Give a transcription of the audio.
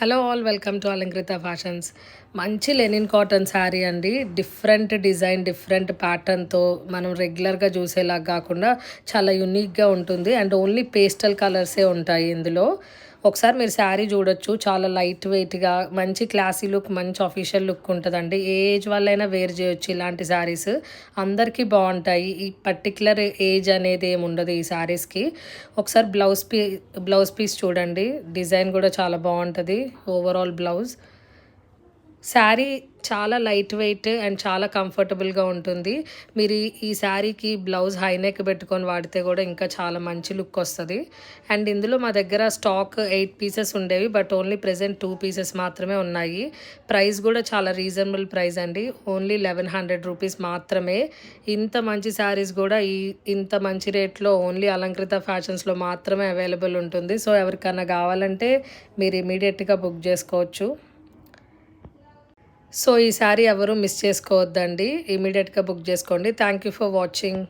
Hello all welcome to Alankrita Fashions. మంచి linen cotton sari అండి. Different design, different ప్యాటర్న్తో మనం రెగ్యులర్గా చూసేలాగా కాకుండా చాలా యునిక్గా ఉంటుంది. అండ్ ఓన్లీ పేస్టల్ కలర్సే ఉంటాయి ఇందులో. ఒకసారి మీరు శారీ చూడొచ్చు. చాలా లైట్ వెయిట్గా మంచి క్లాసీ లుక్, మంచి అఫీషియల్ లుక్ ఉంటుందండి. ఏ ఏజ్ వాళ్ళైనా వేర్ చేయొచ్చు ఇలాంటి శారీస్. అందరికీ బాగుంటాయి. ఈ పర్టికులర్ ఏజ్ అనేది ఏమి ఉండదు ఈ శారీస్కి. ఒకసారి బ్లౌజ్ పీస్ చూడండి. డిజైన్ కూడా చాలా బాగుంటుంది. ఓవరాల్ బ్లౌజ్ శారీ చాలా లైట్ వెయిట్ అండ్ చాలా కంఫర్టబుల్గా ఉంటుంది. మీరు ఈ శారీకి బ్లౌజ్ హై నెక్ పెట్టుకొని వాడితే కూడా ఇంకా చాలా మంచి లుక్ వస్తుంది. అండ్ ఇందులో మా దగ్గర స్టాక్ 8 పీసెస్ ఉండేవి, బట్ ఓన్లీ ప్రెజెంట్ 2 పీసెస్ మాత్రమే ఉన్నాయి. ప్రైస్ కూడా చాలా రీజనబుల్ ప్రైస్ అండి. ఓన్లీ 1100 రూపీస్ మాత్రమే. ఇంత మంచి శారీస్ కూడా ఇంత మంచి రేట్లో ఓన్లీ అలంకృత ఫ్యాషన్స్లో మాత్రమే అవైలబుల్ ఉంటుంది. సో ఎవరికన్నా కావాలంటే మీరు ఇమీడియట్గా బుక్ చేసుకోవచ్చు. సో ఈ శారీ ఎవరు మిస్ చేసుకోవద్దండి. ఇమీడియట్గా బుక్ చేసుకోండి. Thank you for watching.